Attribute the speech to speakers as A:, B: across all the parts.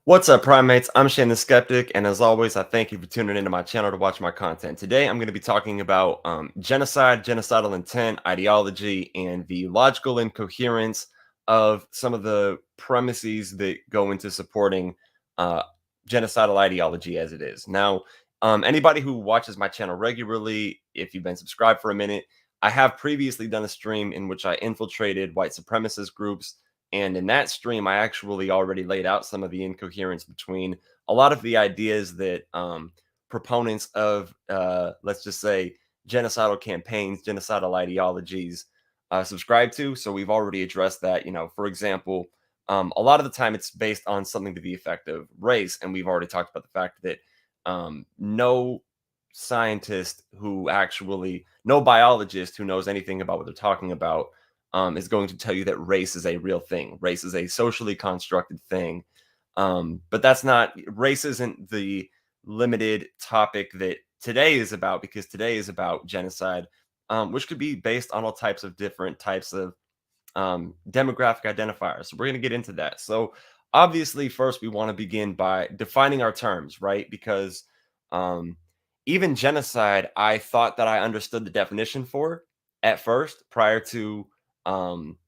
A: What's up, primates? I'm Shane the Skeptic, and as always, I thank you for tuning into my channel to watch my content. Today, I'm going to be talking about genocide, genocidal intent, ideology, and the logical incoherence of some of the premises that go into supporting uh, genocidal ideology as it is. Now, anybody who watches my channel regularly, if you've been subscribed for a minute, I have previously done a stream in which I infiltrated white supremacist groups, and in that stream, I actually already laid out some of the incoherence between a lot of the ideas that proponents of, let's just say, genocidal campaigns, genocidal ideologies subscribe to. So we've already addressed that. For example, a lot of the time it's based on something to the effect of race. And we've already talked about the fact that no scientist who actually, no biologist who knows anything about what they're talking about is going to tell you that race is a real thing. Race is a socially constructed thing. But race isn't the limited topic that today is about, because today is about genocide, which could be based on all types of different types of demographic identifiers. So we're going to get into that. So obviously, first we want to begin by defining our terms, right? Because um, even genocide, I thought that I understood the definition for at first, prior to um,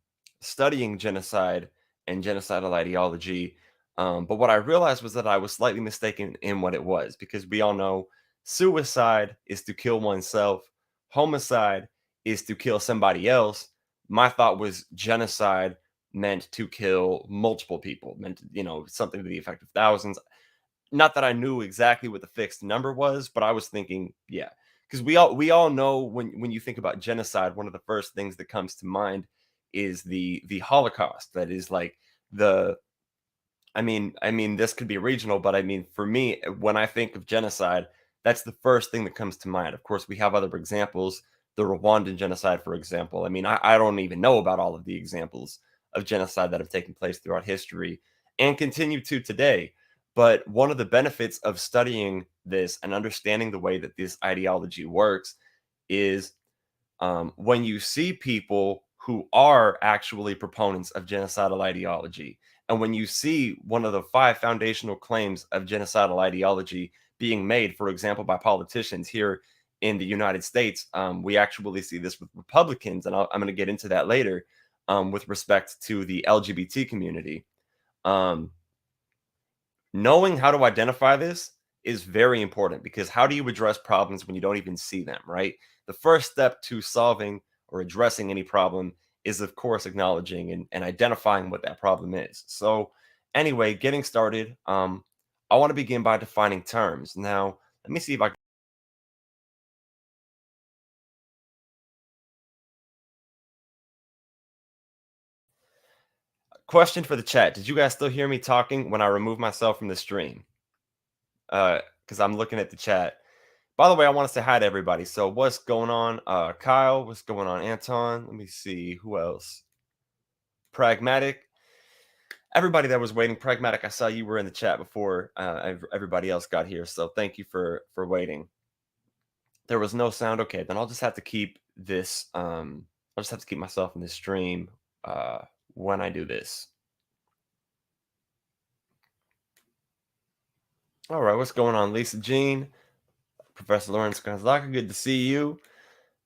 A: studying genocide and genocidal ideology. But what I realized was that I was slightly mistaken in what it was, because we all know suicide is to kill oneself, homicide is to kill somebody else. My thought was genocide meant to kill multiple people, meant, something to the effect of thousands. Not that I knew exactly what the fixed number was, but I was thinking, yeah, because we all know, when you think about genocide, one of the first things that comes to mind is the Holocaust. That is like the I mean, this could be regional, but I mean, for me, when I think of genocide, that's the first thing that comes to mind. Of course, we have other examples, the Rwandan genocide, for example. I mean, I don't even know about all of the examples of genocide that have taken place throughout history and continue to today. But one of the benefits of studying this and understanding the way that this ideology works is, when you see people who are actually proponents of genocidal ideology, and when you see one of the five foundational claims of genocidal ideology being made, for example, by politicians here in the United States, we actually see this with Republicans, and I'm going to get into that later, with respect to the LGBT community. Um, Knowing how to identify this is very important, because how do you address problems when you don't even see them, right? The first step to solving or addressing any problem is, of course, acknowledging and identifying what that problem is. So, anyway, getting started, I want to begin by defining terms. Now, let me see if I question for the chat. Did you guys still hear me talking when I remove myself from the stream? Because I'm looking at the chat. By the way, I want to say hi to everybody. So what's going on? Kyle, what's going on? Anton, let me see who else. Pragmatic. Everybody that was waiting, Pragmatic. I saw you were in the chat before everybody else got here. So thank you for waiting. There was no sound. Okay, then I'll just have to keep this. I'll just have to keep myself in this stream when I do this. All right, what's going on, Lisa Jean, Professor Lawrence Gonzaga? Good to see you.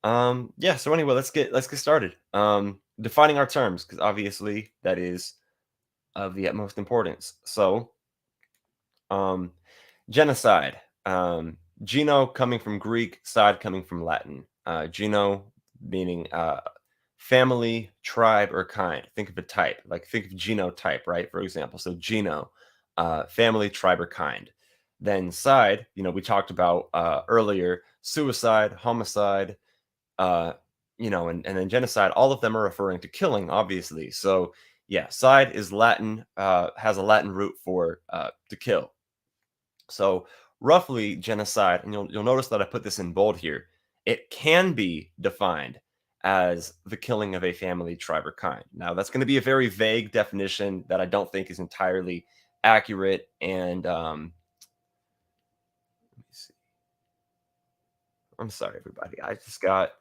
A: Yeah, so anyway, let's get started. Defining our terms, because obviously that is of the utmost importance. So, um genocide, geno coming from Greek, side coming from Latin. Geno meaning family, tribe, or kind. Think of a type, like think of genotype, right? For example, so geno, family, tribe, or kind. Then side, we talked about earlier, suicide, homicide, uh, and then genocide. All of them are referring to killing, obviously. So yeah, side is Latin, has a Latin root for to kill. So roughly, genocide, and you'll notice that I put this in bold here. It can be defined as the killing of a family, tribe, or kind. Now, that's going to be a very vague definition that I don't think is entirely accurate. And let me see. I'm sorry, everybody. I just got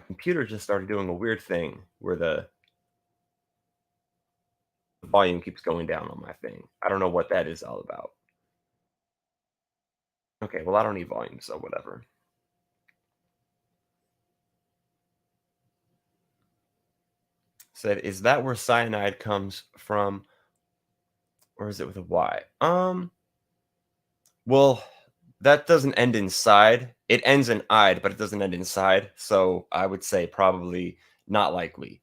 A: computer just started doing a weird thing where the The volume keeps going down on my thing. I don't know what that is all about. Okay, well, I don't need volume, so whatever. Said, is that where cyanide comes from, or is it with a Y? Well, that doesn't end in side. It ends in "ide," but it doesn't end in side, so I would say probably not likely.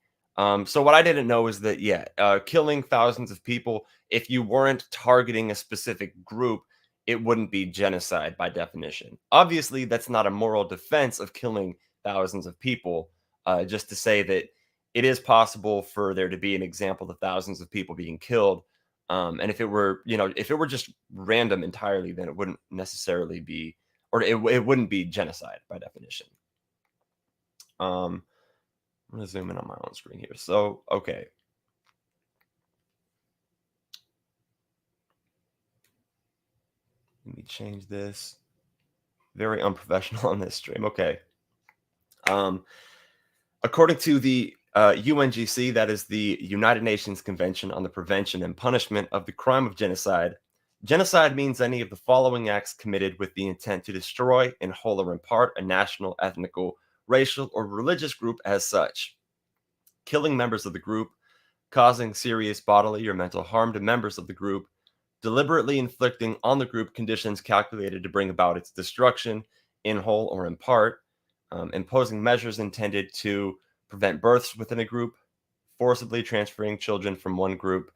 A: So what I didn't know is that, yeah, killing thousands of people, if you weren't targeting a specific group, it wouldn't be genocide by definition. Obviously, that's not a moral defense of killing thousands of people, just to say that it is possible for there to be an example of thousands of people being killed, and if it were, if it were just random entirely, then it wouldn't necessarily be, or it wouldn't be genocide by definition. I'm gonna zoom in on my own screen here. So, okay, let me change this. Very unprofessional on this stream. Okay. Um, According to the UNGC, that is the United Nations Convention on the Prevention and Punishment of the Crime of Genocide, genocide means any of the following acts committed with the intent to destroy, in whole or in part, a national, ethnical, racial, or religious group as such, killing members of the group, causing serious bodily or mental harm to members of the group, deliberately inflicting on the group conditions calculated to bring about its destruction, in whole or in part, imposing measures intended to prevent births within a group, forcibly transferring children from one group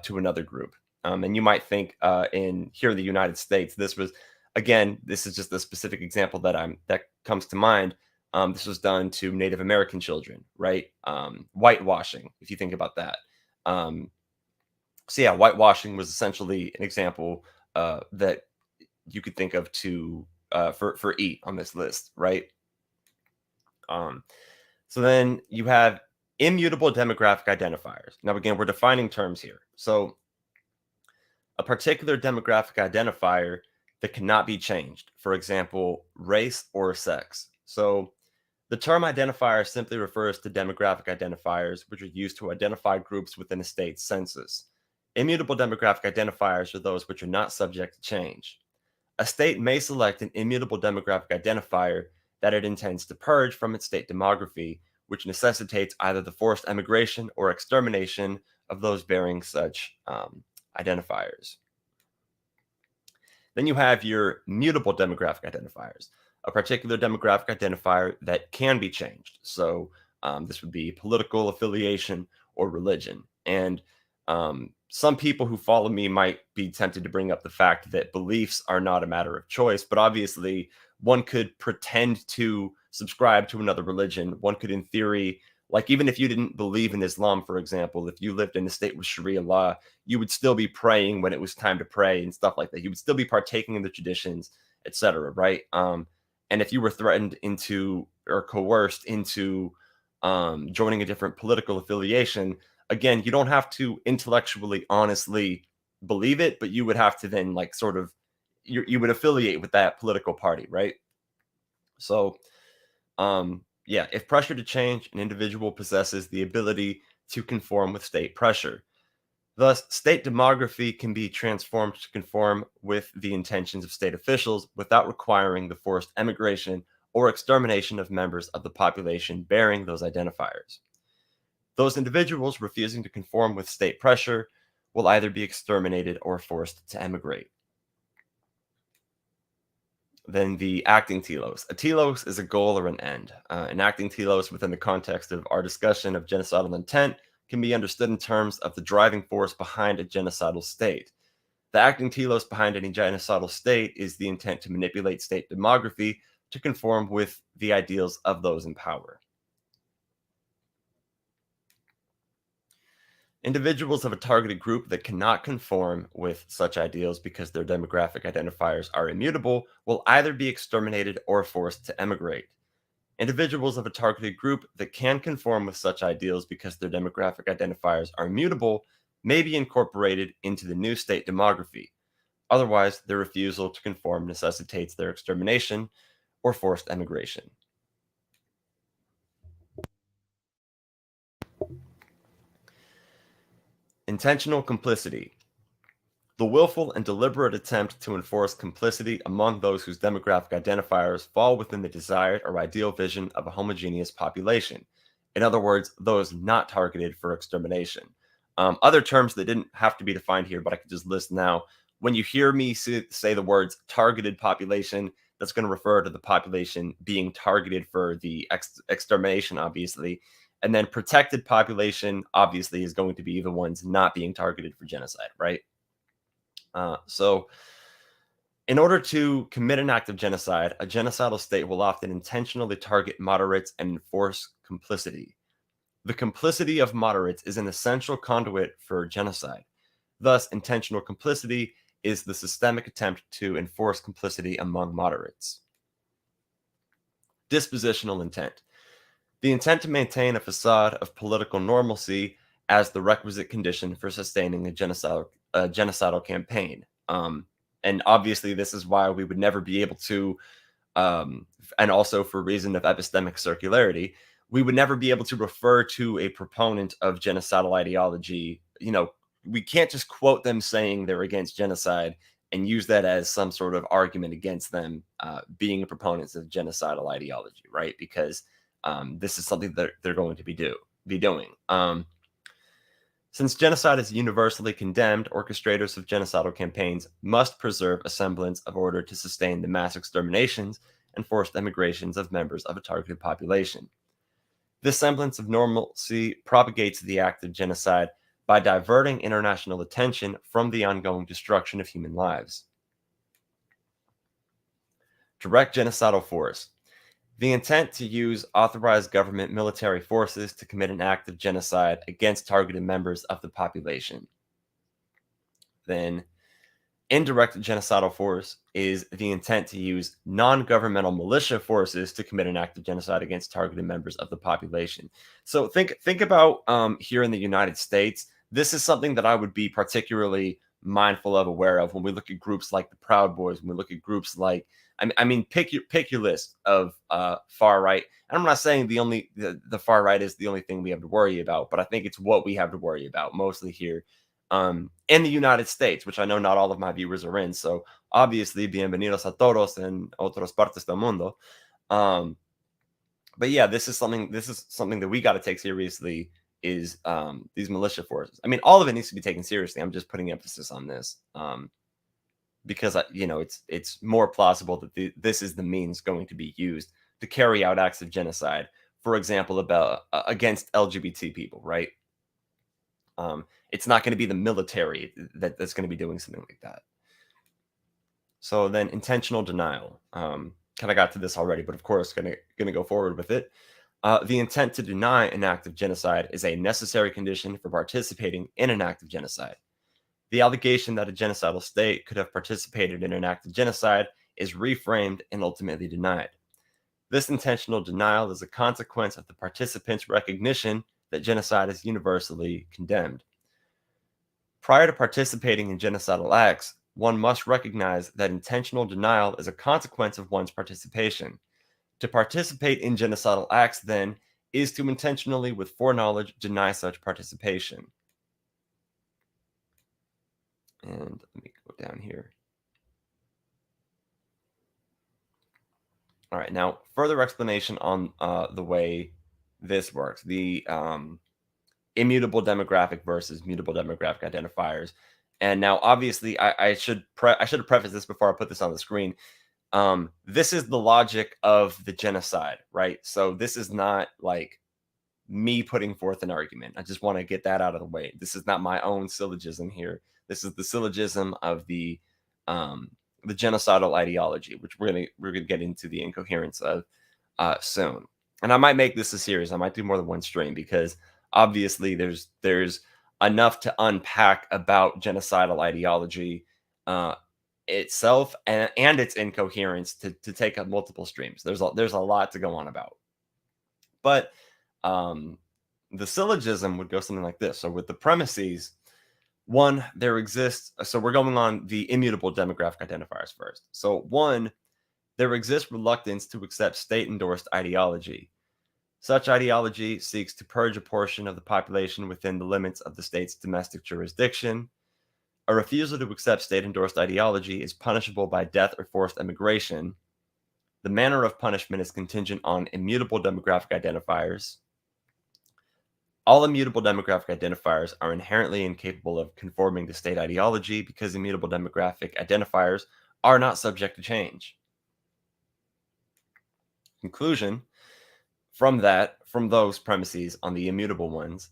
A: to another group. And you might think, in here in the United States, this was, again, this is just a specific example that comes to mind. This was done to Native American children, right? Whitewashing, if you think about that. Um, so yeah, whitewashing was essentially an example that you could think of to for E on this list, right? Um, so then you have immutable demographic identifiers. Now again, we're defining terms here. So a particular demographic identifier that cannot be changed. For example, race or sex. So the term identifier simply refers to demographic identifiers, which are used to identify groups within a state's census. Immutable demographic identifiers are those which are not subject to change. A state may select an immutable demographic identifier that it intends to purge from its state demography, which necessitates either the forced emigration or extermination of those bearing such identifiers. Then you have your mutable demographic identifiers, a particular demographic identifier that can be changed. So this would be political affiliation or religion. And some people who follow me might be tempted to bring up the fact that beliefs are not a matter of choice, but obviously one could pretend to subscribe to another religion. One could, in theory, like even if you didn't believe in Islam, for example, if you lived in a state with Sharia law, you would still be praying when it was time to pray and stuff like that. You would still be partaking in the traditions, etc. Right? And if you were threatened into or coerced into joining a different political affiliation, again, you don't have to intellectually, honestly believe it, but you would have to then like sort of you would affiliate with that political party, right? So, yeah, if pressure to change, an individual possesses the ability to conform with state pressure. Thus, state demography can be transformed to conform with the intentions of state officials without requiring the forced emigration or extermination of members of the population bearing those identifiers. Those individuals refusing to conform with state pressure will either be exterminated or forced to emigrate. Then the acting telos. A telos is a goal or an end. An acting telos within the context of our discussion of genocidal intent can be understood in terms of the driving force behind a genocidal state. The acting telos behind any genocidal state is the intent to manipulate state demography to conform with the ideals of those in power. Individuals of a targeted group that cannot conform with such ideals because their demographic identifiers are immutable will either be exterminated or forced to emigrate. Individuals of a targeted group that can conform with such ideals because their demographic identifiers are mutable may be incorporated into the new state demography. Otherwise, their refusal to conform necessitates their extermination or forced emigration. Intentional complicity. The willful and deliberate attempt to enforce complicity among those whose demographic identifiers fall within the desired or ideal vision of a homogeneous population. In other words, those not targeted for extermination. Other terms that didn't have to be defined here, but I could just list now. When you hear me say the words targeted population, that's going to refer to the population being targeted for the extermination, obviously. And then protected population, obviously, is going to be the ones not being targeted for genocide, right? So, in order to commit an act of genocide, a genocidal state will often intentionally target moderates and enforce complicity. The complicity of moderates is an essential conduit for genocide. Thus, intentional complicity is the systemic attempt to enforce complicity among moderates. Dispositional intent. The intent to maintain a facade of political normalcy as the requisite condition for sustaining a genocidal campaign. And obviously, this is why we would never be able to, and also for reason of epistemic circularity, we would never be able to refer to a proponent of genocidal ideology. We can't just quote them saying they're against genocide and use that as some sort of argument against them being proponents of genocidal ideology, right? Because this is something that they're going to be doing. Since genocide is universally condemned, orchestrators of genocidal campaigns must preserve a semblance of order to sustain the mass exterminations and forced emigrations of members of a targeted population. This semblance of normalcy propagates the act of genocide by diverting international attention from the ongoing destruction of human lives. Direct genocidal force. The intent to use authorized government military forces to commit an act of genocide against targeted members of the population. Then, indirect genocidal force is the intent to use non-governmental militia forces to commit an act of genocide against targeted members of the population. So think about here in the United States. This is something that I would be particularly mindful of, aware of when we look at groups like the Proud Boys, when we look at groups like pick your list of far right. And I'm not saying the far right is the only thing we have to worry about, but I think it's what we have to worry about mostly here in the United States, which I know not all of my viewers are in. So obviously, bienvenidos a todos en otras partes del mundo. But yeah, this is something that we got to take seriously. Is these militia forces? I mean, all of it needs to be taken seriously. I'm just putting emphasis on this. Because it's more plausible that this is the means going to be used to carry out acts of genocide, for example, against LGBT people, right? It's not going to be the military that's going to be doing something like that. So then, intentional denial. Kind of got to this already, but of course, going to go forward with it. The intent to deny an act of genocide is a necessary condition for participating in an act of genocide. The allegation that a genocidal state could have participated in an act of genocide is reframed and ultimately denied. This intentional denial is a consequence of the participants' recognition that genocide is universally condemned. Prior to participating in genocidal acts, one must recognize that intentional denial is a consequence of one's participation. To participate in genocidal acts, then, is to intentionally, with foreknowledge, deny such participation. And let me go down here. All right, now further explanation on the way this works. The immutable demographic versus mutable demographic identifiers. And now, obviously, I should have prefaced this before I put this on the screen. This is the logic of the genocide, right? So this is not like me putting forth an argument. I just want to get that out of the way. This is not my own syllogism here. This is the syllogism of the genocidal ideology, which we're gonna get into the incoherence of soon. And I might make this a series. I might do more than one stream because obviously there's enough to unpack about genocidal ideology itself and its incoherence to take up multiple streams. There's a lot to go on about. But the syllogism would go something like this. So with the premises, one, there exists, so we're going on the immutable demographic identifiers first. So one, there exists reluctance to accept state-endorsed ideology. Such ideology seeks to purge a portion of the population within the limits of the state's domestic jurisdiction. A refusal to accept state-endorsed ideology is punishable by death or forced emigration. The manner of punishment is contingent on immutable demographic identifiers. All immutable demographic identifiers are inherently incapable of conforming to state ideology because immutable demographic identifiers are not subject to change. Conclusion: from those premises on the immutable ones,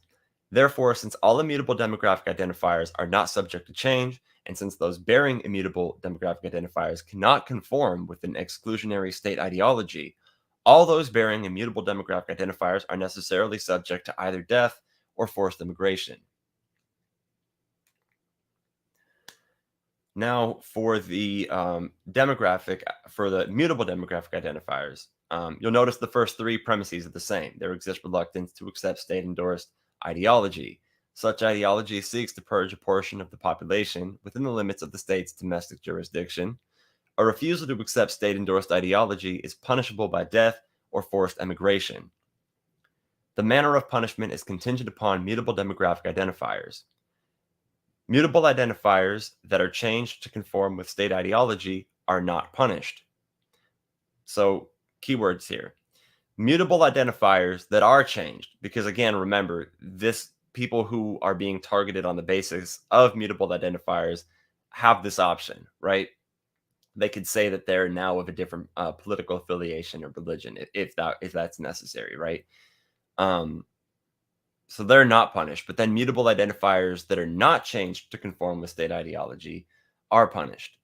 A: therefore, since all immutable demographic identifiers are not subject to change, and since those bearing immutable demographic identifiers cannot conform with an exclusionary state ideology, all those bearing immutable demographic identifiers are necessarily subject to either death or forced immigration. Now, for the for the mutable demographic identifiers, you'll notice the first three premises are the same. There exists reluctance to accept state-endorsed ideology. Such ideology seeks to purge a portion of the population within the limits of the state's domestic jurisdiction. A refusal to accept state-endorsed ideology is punishable by death or forced emigration. The manner of punishment is contingent upon mutable demographic identifiers. Mutable identifiers that are changed to conform with state ideology are not punished. So, keywords here. Mutable identifiers that are changed, because again, remember, this people who are being targeted on the basis of mutable identifiers have this option, right? They could say that they're now of a different political affiliation or religion if that's necessary, right? So they're not punished, but then mutable identifiers that are not changed to conform with state ideology are punished.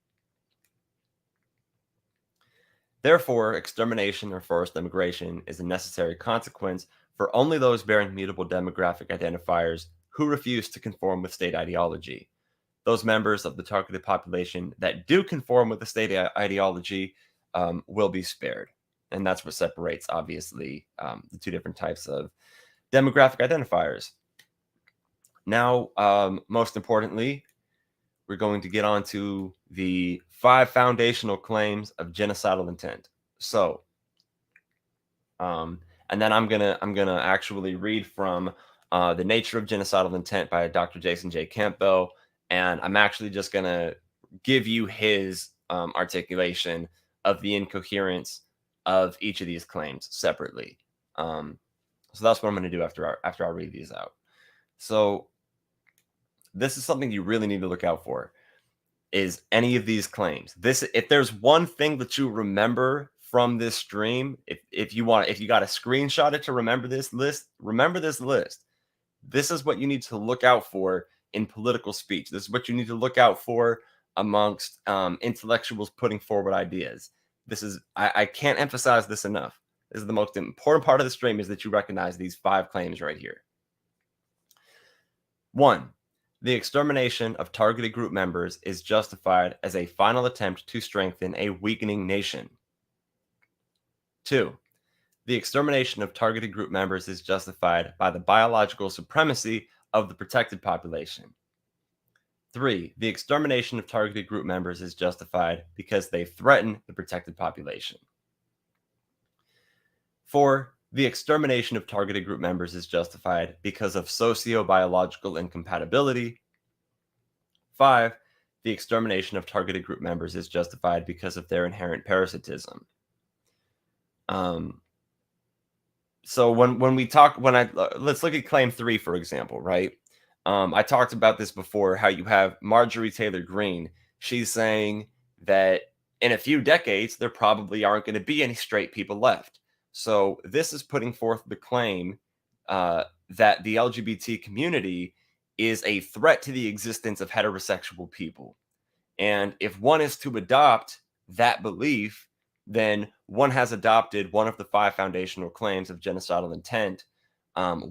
A: Therefore, extermination or forced immigration is a necessary consequence for only those bearing mutable demographic identifiers who refuse to conform with state ideology. Those members of the targeted population that do conform with the state ideology will be spared. And that's what separates, obviously, the two different types of demographic identifiers. Now, most importantly, we're going to get on to the 5 foundational claims of genocidal intent. So, and then I'm gonna actually read from The Nature of Genocidal Intent by Dr. Jason J. Campbell, and I'm actually just gonna give you his articulation of the incoherence of each of these claims separately. So that's what I'm going to do after I read these out. So this is something you really need to look out for, is any of these claims. If there's one thing that you remember from this stream, if you got to screenshot it to remember this list, This is what you need to look out for in political speech. This is what you need to look out for amongst intellectuals putting forward ideas. I can't emphasize this enough. This is the most important part of the stream, is that you recognize these 5 claims right here. 1. The extermination of targeted group members is justified as a final attempt to strengthen a weakening nation. 2. The extermination of targeted group members is justified by the biological supremacy of the protected population. 3. The extermination of targeted group members is justified because they threaten the protected population. 4. The extermination of targeted group members is justified because of socio-biological incompatibility. 5. The extermination of targeted group members is justified because of their inherent parasitism. So let's look at claim 3, for example, right? I talked about this before, how you have Marjorie Taylor Greene. She's saying that in a few decades, there probably aren't going to be any straight people left. So this is putting forth the claim that the LGBT community is a threat to the existence of heterosexual people. And if one is to adopt that belief, then one has adopted one of the 5 foundational claims of genocidal intent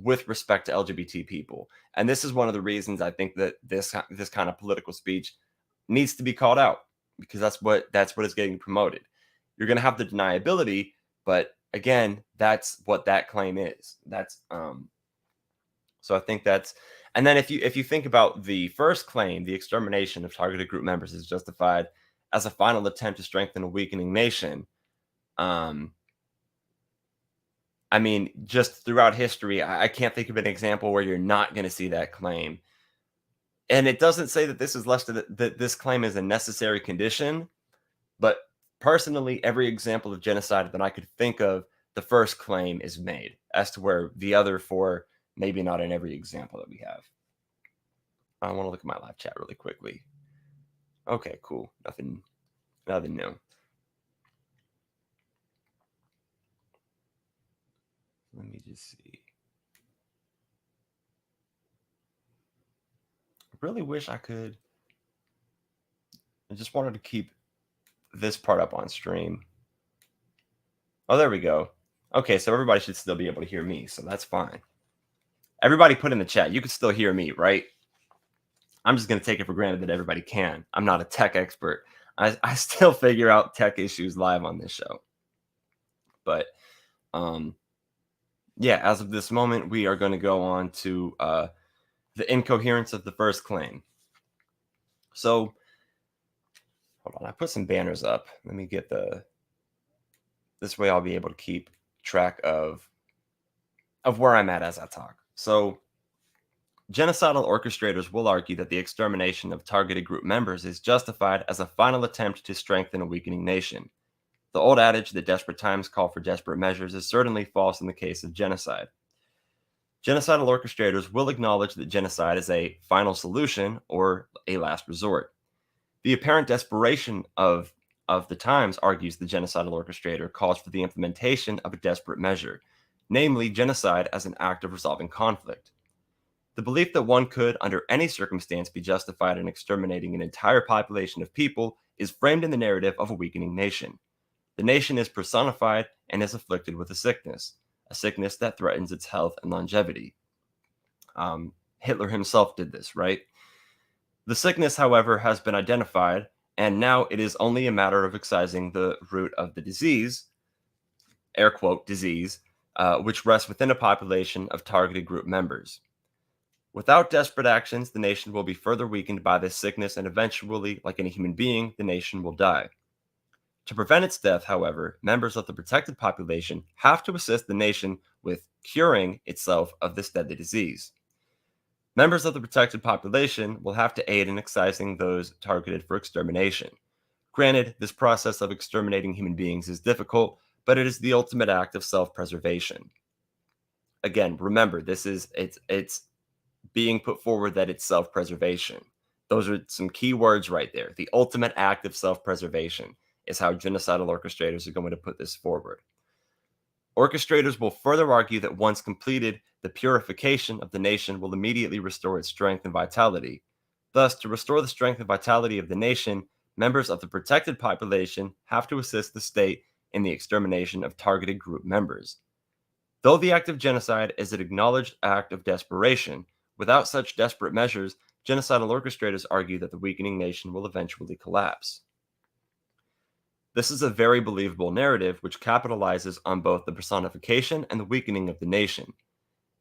A: with respect to LGBT people. And this is one of the reasons I think that this kind of political speech needs to be called out, because that's what is getting promoted. You're going to have the deniability, but again, that's what that claim is. So I think that's, and then if you think about the first claim, the extermination of targeted group members is justified as a final attempt to strengthen a weakening nation. I mean, just throughout history, I can't think of an example where you're not going to see that claim. And it doesn't say that this is less to that this claim is a necessary condition, but personally, every example of genocide that I could think of, the first claim is made, as to where the other four, maybe not in every example that we have. I want to look at my live chat really quickly. Okay, cool. Nothing new. Let me just see. I really wish I could. I just wanted to keep this part up on stream. Oh, there we go. Okay, so everybody should still be able to hear me, so that's fine. Everybody put in the chat, you can still hear me, right? I'm just going to take it for granted that everybody can. I'm not a tech expert. I still figure out tech issues live on this show. But yeah, as of this moment, we are going to go on to the incoherence of the first claim. So, hold on, I put some banners up. Let me get this way I'll be able to keep track of where I'm at as I talk. So, genocidal orchestrators will argue that the extermination of targeted group members is justified as a final attempt to strengthen a weakening nation. The old adage that desperate times call for desperate measures is certainly false in the case of genocide. Genocidal orchestrators will acknowledge that genocide is a final solution or a last resort. The apparent desperation of the times, argues the genocidal orchestrator, calls for the implementation of a desperate measure, namely genocide as an act of resolving conflict. The belief that one could, under any circumstance, be justified in exterminating an entire population of people is framed in the narrative of a weakening nation. The nation is personified and is afflicted with a sickness that threatens its health and longevity. Hitler himself did this, right? The sickness, however, has been identified, and now it is only a matter of excising the root of the disease, air quote, disease, which rests within a population of targeted group members. Without desperate actions, the nation will be further weakened by this sickness, and eventually, like any human being, the nation will die. To prevent its death, however, members of the protected population have to assist the nation with curing itself of this deadly disease. Members of the protected population will have to aid in excising those targeted for extermination. Granted, this process of exterminating human beings is difficult, but it is the ultimate act of self-preservation. Again, remember, it's being put forward that it's self-preservation. Those are some key words right there. The ultimate act of self-preservation is how genocidal orchestrators are going to put this forward. Orchestrators will further argue that once completed, the purification of the nation will immediately restore its strength and vitality. Thus, to restore the strength and vitality of the nation, members of the protected population have to assist the state in the extermination of targeted group members. Though the act of genocide is an acknowledged act of desperation, without such desperate measures, genocidal orchestrators argue that the weakening nation will eventually collapse. This is a very believable narrative which capitalizes on both the personification and the weakening of the nation.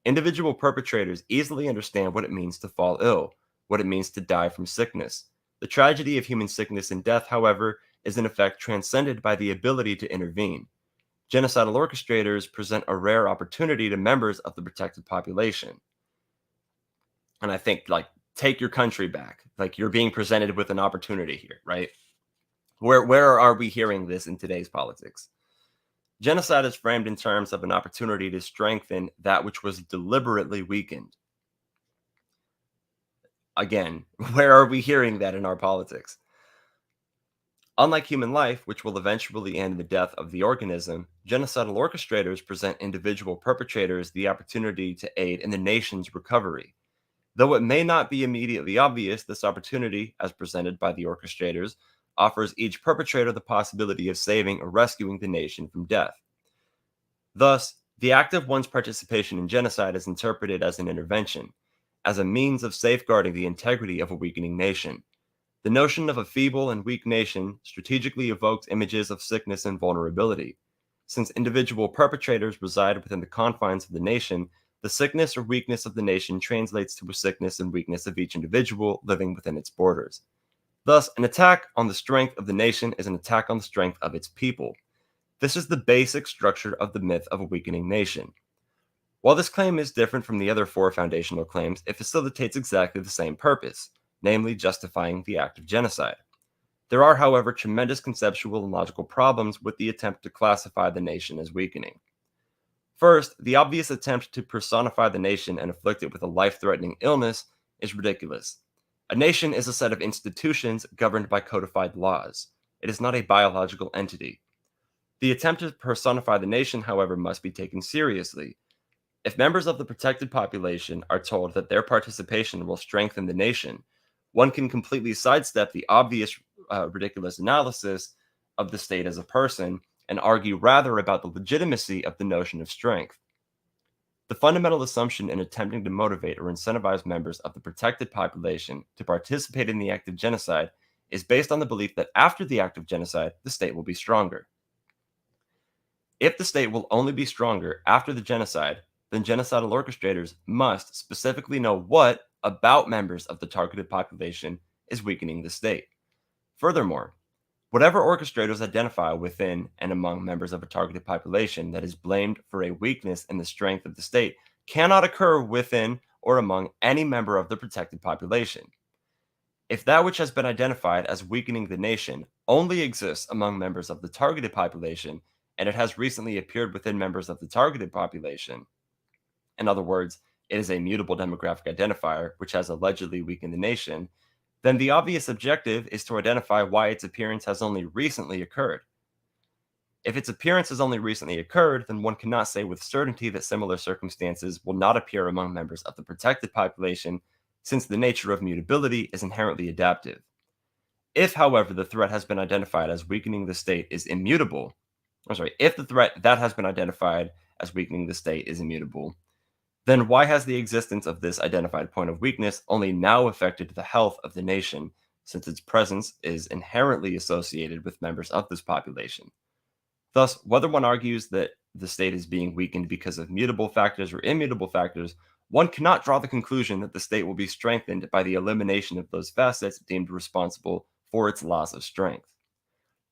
A: Individual perpetrators easily understand what it means to fall ill, what it means to die from sickness. The tragedy of human sickness and death, however, is in effect transcended by the ability to intervene. Genocidal orchestrators present a rare opportunity to members of the protected population. And I think, take your country back. You're being presented with an opportunity here, right? Where are we hearing this in today's politics? Genocide is framed in terms of an opportunity to strengthen that which was deliberately weakened. Again, where are we hearing that in our politics? Unlike human life, which will eventually end in the death of the organism, genocidal orchestrators present individual perpetrators the opportunity to aid in the nation's recovery. Though it may not be immediately obvious, this opportunity, as presented by the orchestrators, offers each perpetrator the possibility of saving or rescuing the nation from death. Thus, the act of one's participation in genocide is interpreted as an intervention, as a means of safeguarding the integrity of a weakening nation. The notion of a feeble and weak nation strategically evokes images of sickness and vulnerability. Since individual perpetrators reside within the confines of the nation, the sickness or weakness of the nation translates to a sickness and weakness of each individual living within its borders. Thus, an attack on the strength of the nation is an attack on the strength of its people. This is the basic structure of the myth of a weakening nation. While this claim is different from the other four foundational claims, it facilitates exactly the same purpose, namely justifying the act of genocide. There are, however, tremendous conceptual and logical problems with the attempt to classify the nation as weakening. First, the obvious attempt to personify the nation and afflict it with a life-threatening illness is ridiculous. A nation is a set of institutions governed by codified laws. It is not a biological entity. The attempt to personify the nation, however, must be taken seriously. If members of the protected population are told that their participation will strengthen the nation, one can completely sidestep the obvious ridiculous analysis of the state as a person and argue rather about the legitimacy of the notion of strength. The fundamental assumption in attempting to motivate or incentivize members of the protected population to participate in the act of genocide is based on the belief that after the act of genocide, the state will be stronger. If the state will only be stronger after the genocide, then genocidal orchestrators must specifically know what about members of the targeted population is weakening the state. Furthermore, whatever orchestrators identify within and among members of a targeted population that is blamed for a weakness in the strength of the state cannot occur within or among any member of the protected population. If that which has been identified as weakening the nation only exists among members of the targeted population, and it has recently appeared within members of the targeted population, in other words, it is a mutable demographic identifier which has allegedly weakened the nation, then the obvious objective is to identify why its appearance has only recently occurred. If its appearance has only recently occurred, then one cannot say with certainty that similar circumstances will not appear among members of the protected population, since the nature of mutability is inherently adaptive. If, however, the threat has been identified as weakening the state is immutable, if the threat that has been identified as weakening the state is immutable, then why has the existence of this identified point of weakness only now affected the health of the nation, since its presence is inherently associated with members of this population? Thus, whether one argues that the state is being weakened because of mutable factors or immutable factors, one cannot draw the conclusion that the state will be strengthened by the elimination of those facets deemed responsible for its loss of strength.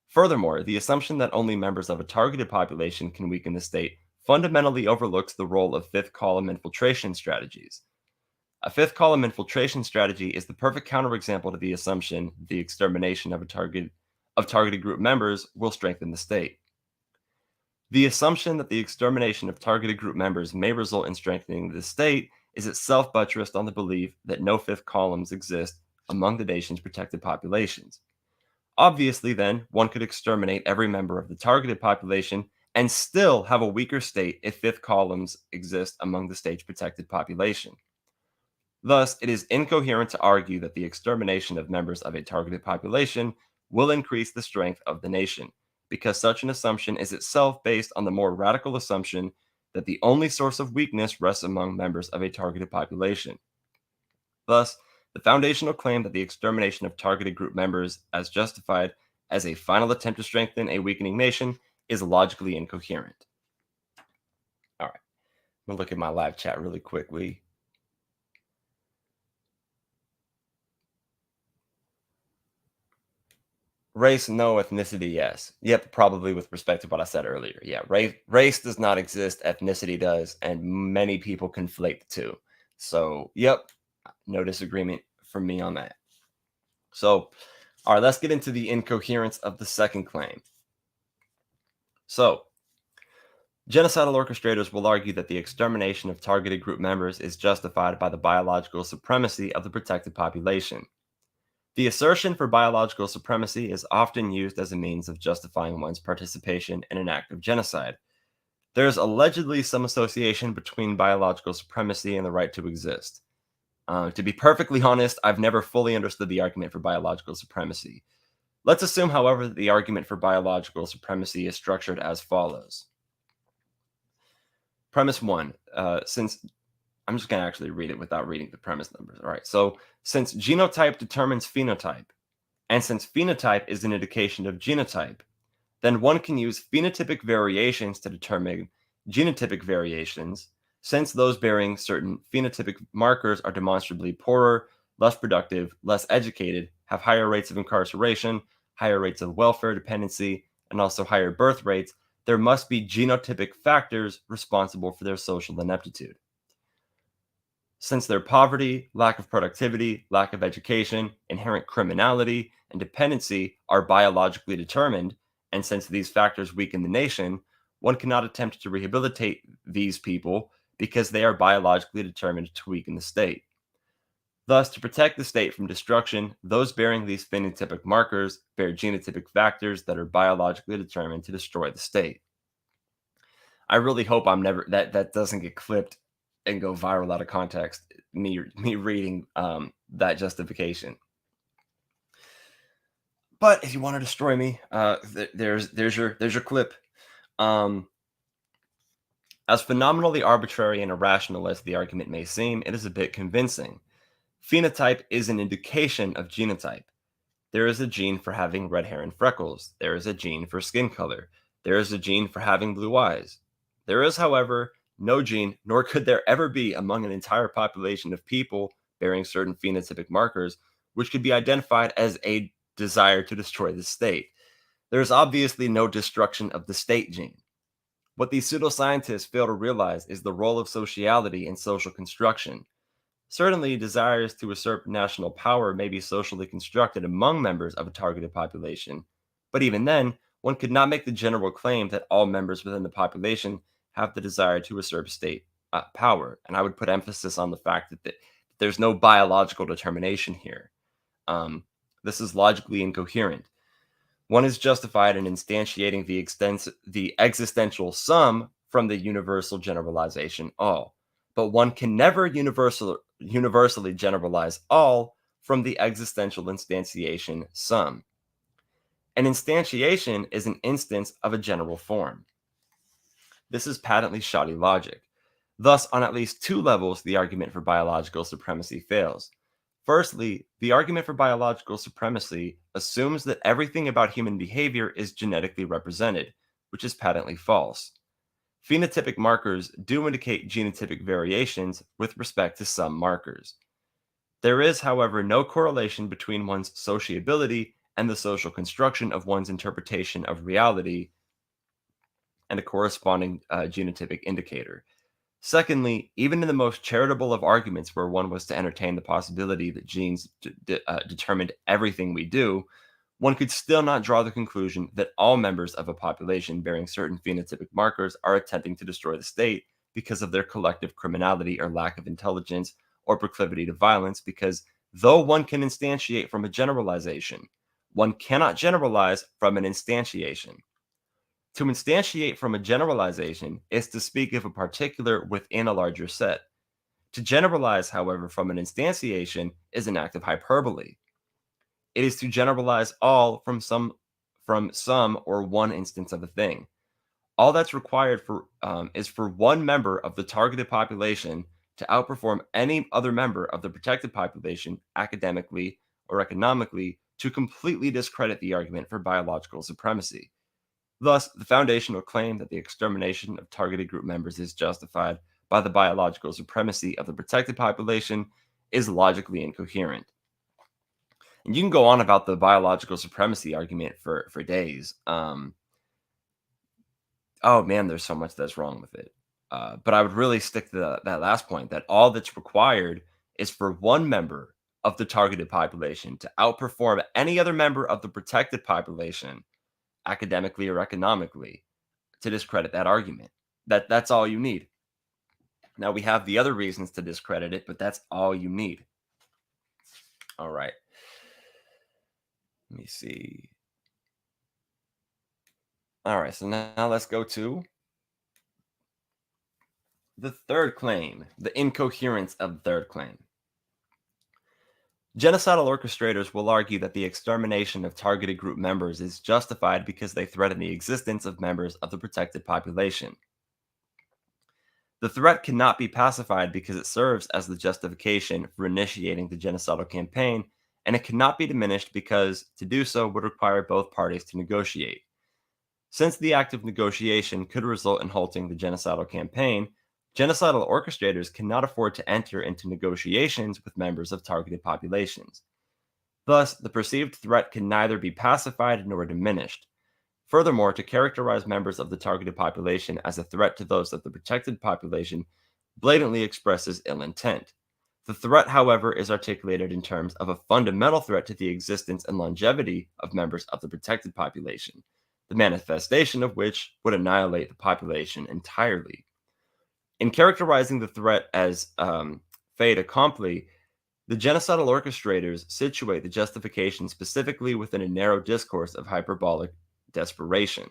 A: Furthermore, the assumption that only members of a targeted population can weaken the state fundamentally overlooks the role of fifth column infiltration strategies. A fifth column infiltration strategy is the perfect counterexample to the assumption the extermination of targeted group members will strengthen the state. The assumption that the extermination of targeted group members may result in strengthening the state is itself buttressed on the belief that no fifth columns exist among the nation's protected populations. Obviously, then, one could exterminate every member of the targeted population and still have a weaker state if fifth columns exist among the state's protected population. Thus, it is incoherent to argue that the extermination of members of a targeted population will increase the strength of the nation, because such an assumption is itself based on the more radical assumption that the only source of weakness rests among members of a targeted population. Thus, the foundational claim that the extermination of targeted group members as justified as a final attempt to strengthen a weakening nation is logically incoherent. All right, I'm going to look at my live chat really quickly. Race, no. Ethnicity, yes. Yep, probably with respect to what I said earlier. Yeah, race does not exist, ethnicity does, and many people conflate the two. So, yep, no disagreement from me on that. So, all right, let's get into the incoherence of the second claim. So, genocidal orchestrators will argue that the extermination of targeted group members is justified by the biological supremacy of the protected population. The assertion for biological supremacy is often used as a means of justifying one's participation in an act of genocide. There is allegedly some association between biological supremacy and the right to exist. To be perfectly honest, I've never fully understood the argument for biological supremacy. Let's assume, however, that the argument for biological supremacy is structured as follows. Premise one, since I'm just going to actually read it without reading the premise numbers. All right. So since genotype determines phenotype, and since phenotype is an indication of genotype, then one can use phenotypic variations to determine genotypic variations, since those bearing certain phenotypic markers are demonstrably poorer, less productive, less educated, have higher rates of incarceration, higher rates of welfare dependency, and also higher birth rates, there must be genotypic factors responsible for their social ineptitude. Since their poverty, lack of productivity, lack of education, inherent criminality, and dependency are biologically determined, and since these factors weaken the nation, one cannot attempt to rehabilitate these people because they are biologically determined to weaken the state. Thus, to protect the state from destruction, those bearing these phenotypic markers bear genotypic factors that are biologically determined to destroy the state. I really hope I'm never that doesn't get clipped and go viral out of context. Me reading that justification. But if you want to destroy me, there's your clip. Um, as phenomenally arbitrary and irrational as the argument may seem, it is a bit convincing. Phenotype is an indication of genotype. There is a gene for having red hair and freckles. There is a gene for skin color. There is a gene for having blue eyes. There is, however, no gene, nor could there ever be among an entire population of people bearing certain phenotypic markers, which could be identified as a desire to destroy the state. There is obviously no destruction of the state gene. What these pseudoscientists fail to realize is the role of sociality in social construction. Certainly, desires to usurp national power may be socially constructed among members of a targeted population, but even then, one could not make the general claim that all members within the population have the desire to usurp state power. And I would put emphasis on the fact that there's no biological determination here. This is logically incoherent. One is justified in instantiating the existential sum from the universal generalization all, but one can never universally generalize all from the existential instantiation sum. An instantiation is an instance of a general form. This is patently shoddy logic. Thus, on at least two levels, the argument for biological supremacy fails. Firstly, the argument for biological supremacy assumes that everything about human behavior is genetically represented, which is patently false. Phenotypic markers do indicate genotypic variations with respect to some markers. There is, however, no correlation between one's sociability and the social construction of one's interpretation of reality and a corresponding genotypic indicator. Secondly, even in the most charitable of arguments where one was to entertain the possibility that genes determined everything we do, one could still not draw the conclusion that all members of a population bearing certain phenotypic markers are attempting to destroy the state because of their collective criminality or lack of intelligence or proclivity to violence, because though one can instantiate from a generalization, one cannot generalize from an instantiation. To instantiate from a generalization is to speak of a particular within a larger set. To generalize, however, from an instantiation is an act of hyperbole. It is to generalize all from some or one instance of a thing. All that's required is for one member of the targeted population to outperform any other member of the protected population academically or economically to completely discredit the argument for biological supremacy. Thus, the foundational claim that the extermination of targeted group members is justified by the biological supremacy of the protected population is logically incoherent. And you can go on about the biological supremacy argument for days. Oh man, there's so much that's wrong with it. But I would really stick to that last point, that all that's required is for one member of the targeted population to outperform any other member of the protected population academically or economically to discredit that argument. That's all you need. Now we have the other reasons to discredit it, but that's all you need. All right. Let me see. All right, so now let's go to the third claim, the incoherence of the third claim. Genocidal orchestrators will argue that the extermination of targeted group members is justified because they threaten the existence of members of the protected population. The threat cannot be pacified because it serves as the justification for initiating the genocidal campaign, and it cannot be diminished because to do so would require both parties to negotiate. Since the act of negotiation could result in halting the genocidal campaign, genocidal orchestrators cannot afford to enter into negotiations with members of targeted populations. Thus, the perceived threat can neither be pacified nor diminished. Furthermore, to characterize members of the targeted population as a threat to those of the protected population blatantly expresses ill intent. The threat, however, is articulated in terms of a fundamental threat to the existence and longevity of members of the protected population, the manifestation of which would annihilate the population entirely. In characterizing the threat as fait accompli, the genocidal orchestrators situate the justification specifically within a narrow discourse of hyperbolic desperation.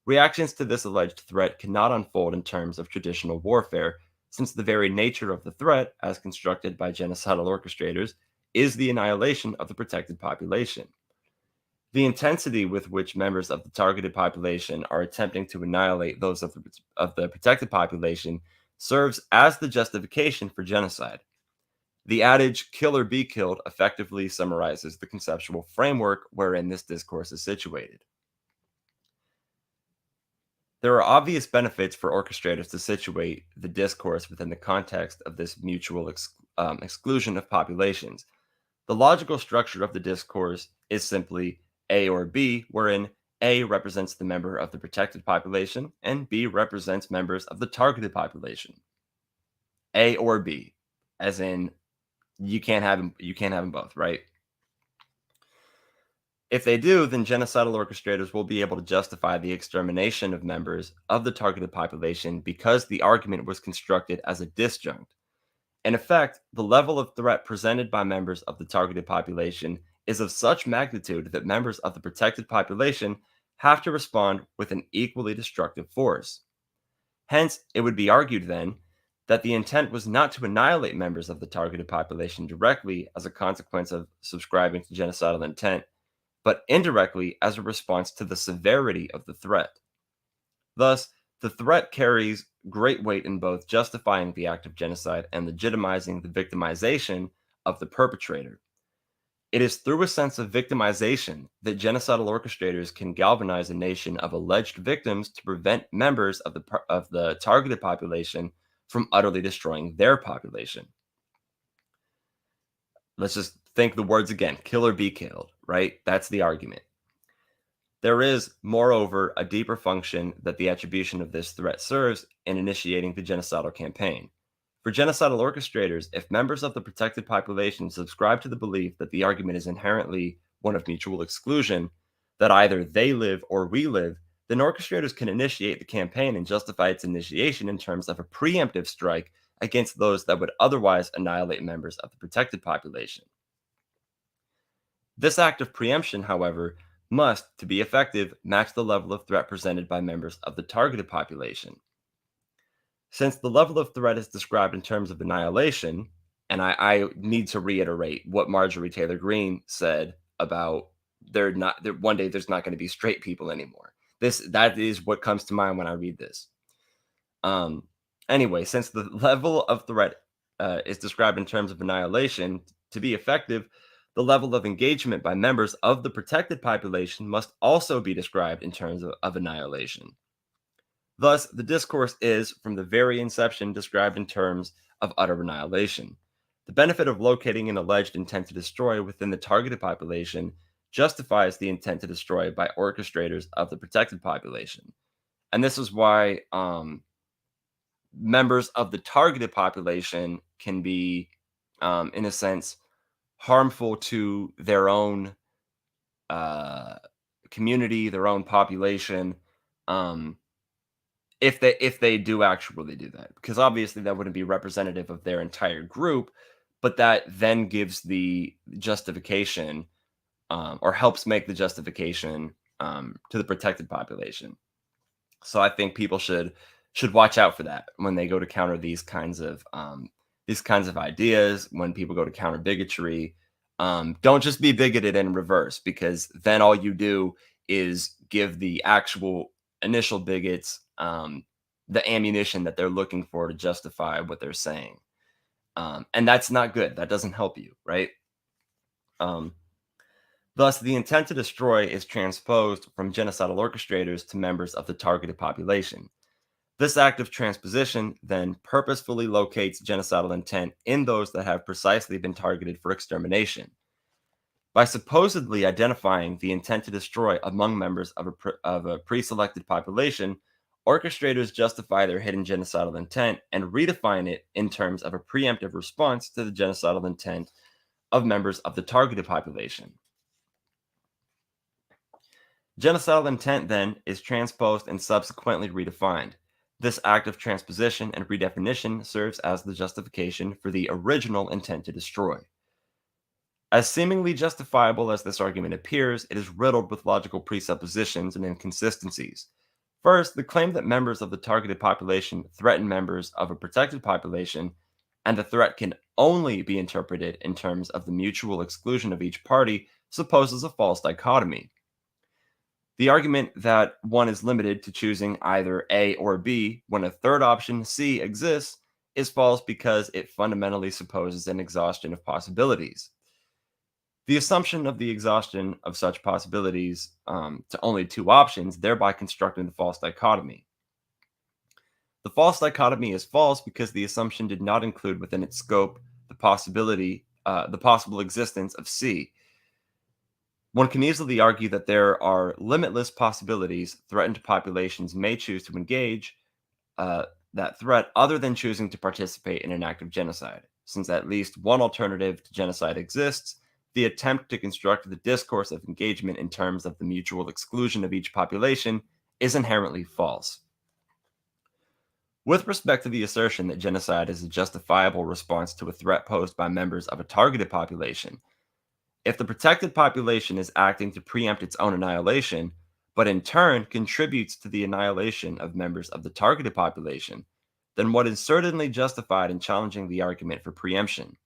A: Reactions to this alleged threat cannot unfold in terms of traditional warfare, since the very nature of the threat, as constructed by genocidal orchestrators, is the annihilation of the protected population. The intensity with which members of the targeted population are attempting to annihilate those of the protected population serves as the justification for genocide. The adage, kill or be killed, effectively summarizes the conceptual framework wherein this discourse is situated. There are obvious benefits for orchestrators to situate the discourse within the context of this mutual exclusion of populations. The logical structure of the discourse is simply A or B, wherein A represents the member of the protected population and B represents members of the targeted population. A or B, as in you can't have them both, right? If they do, then genocidal orchestrators will be able to justify the extermination of members of the targeted population because the argument was constructed as a disjunct. In effect, the level of threat presented by members of the targeted population is of such magnitude that members of the protected population have to respond with an equally destructive force. Hence, it would be argued then that the intent was not to annihilate members of the targeted population directly as a consequence of subscribing to genocidal intent, but indirectly as a response to the severity of the threat. Thus, the threat carries great weight in both justifying the act of genocide and legitimizing the victimization of the perpetrator. It is through a sense of victimization that genocidal orchestrators can galvanize a nation of alleged victims to prevent members of the targeted population from utterly destroying their population. Let's just think the words again, kill or be killed, right? That's the argument. There is, moreover, a deeper function that the attribution of this threat serves in initiating the genocidal campaign. For genocidal orchestrators, if members of the protected population subscribe to the belief that the argument is inherently one of mutual exclusion, that either they live or we live, then orchestrators can initiate the campaign and justify its initiation in terms of a preemptive strike against those that would otherwise annihilate members of the protected population. This act of preemption, however, must, to be effective, match the level of threat presented by members of the targeted population. Since the level of threat is described in terms of annihilation, and I need to reiterate what Marjorie Taylor Greene said about one day there's not going to be straight people anymore. That is what comes to mind when I read this. Anyway, since the level of threat is described in terms of annihilation, to be effective, the level of engagement by members of the protected population must also be described in terms of annihilation. Thus, the discourse is, from the very inception, described in terms of utter annihilation. The benefit of locating an alleged intent to destroy within the targeted population justifies the intent to destroy by orchestrators of the protected population. And this is why members of the targeted population can be, in a sense, harmful to their own community, their own population, if they do actually do that, because obviously that wouldn't be representative of their entire group, but that then gives the justification or helps make the justification to the protected population. So I think people should watch out for that when they go to counter these kinds of ideas. When people go to counter bigotry, don't just be bigoted in reverse, because then all you do is give the actual initial bigots the ammunition that they're looking for to justify what they're saying. And that's not good. That doesn't help you, right? Thus, the intent to destroy is transposed from genocidal orchestrators to members of the targeted population. This act of transposition then purposefully locates genocidal intent in those that have precisely been targeted for extermination. By supposedly identifying the intent to destroy among members of a pre-selected population, orchestrators justify their hidden genocidal intent and redefine it in terms of a preemptive response to the genocidal intent of members of the targeted population. Genocidal intent, then, is transposed and subsequently redefined. This act of transposition and redefinition serves as the justification for the original intent to destroy. As seemingly justifiable as this argument appears, it is riddled with logical presuppositions and inconsistencies. First, the claim that members of the targeted population threaten members of a protected population, and the threat can only be interpreted in terms of the mutual exclusion of each party, supposes a false dichotomy. The argument that one is limited to choosing either A or B when a third option, C, exists is false because it fundamentally supposes an exhaustion of possibilities. The assumption of the exhaustion of such possibilities to only two options, thereby constructing the false dichotomy. The false dichotomy is false because the assumption did not include within its scope the possible existence of C. One can easily argue that there are limitless possibilities threatened populations may choose to engage that threat other than choosing to participate in an act of genocide. Since at least one alternative to genocide exists, the attempt to construct the discourse of engagement in terms of the mutual exclusion of each population is inherently false. With respect to the assertion that genocide is a justifiable response to a threat posed by members of a targeted population, if the protected population is acting to preempt its own annihilation, but in turn contributes to the annihilation of members of the targeted population, then what is certainly justified in challenging the argument for preemption?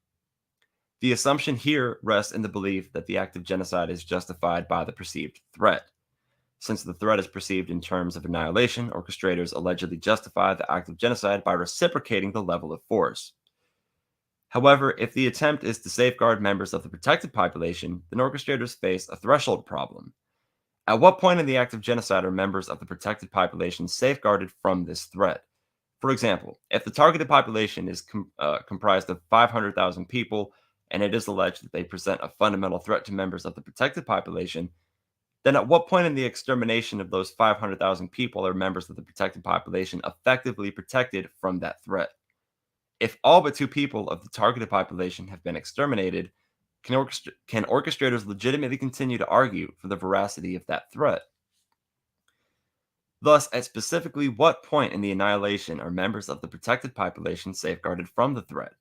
A: The assumption here rests in the belief that the act of genocide is justified by the perceived threat. Since the threat is perceived in terms of annihilation, orchestrators allegedly justify the act of genocide by reciprocating the level of force. However, if the attempt is to safeguard members of the protected population, then orchestrators face a threshold problem. At what point in the act of genocide are members of the protected population safeguarded from this threat? For example, if the targeted population is comprised of 500,000 people and it is alleged that they present a fundamental threat to members of the protected population, then at what point in the extermination of those 500,000 people are members of the protected population effectively protected from that threat? If all but two people of the targeted population have been exterminated, can orchestrators legitimately continue to argue for the veracity of that threat? Thus, at specifically what point in the annihilation are members of the protected population safeguarded from the threat?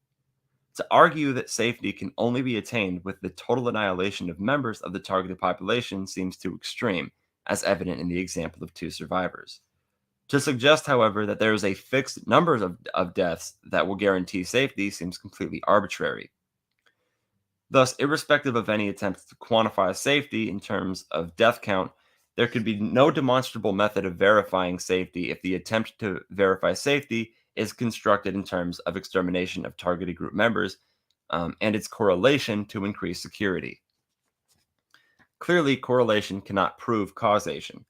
A: To argue that safety can only be attained with the total annihilation of members of the targeted population seems too extreme, as evident in the example of two survivors. To suggest, however, that there is a fixed number of deaths that will guarantee safety seems completely arbitrary. Thus, irrespective of any attempts to quantify safety in terms of death count, there could be no demonstrable method of verifying safety if the attempt to verify safety is constructed in terms of extermination of targeted group members and its correlation to increased security. Clearly, correlation cannot prove causation.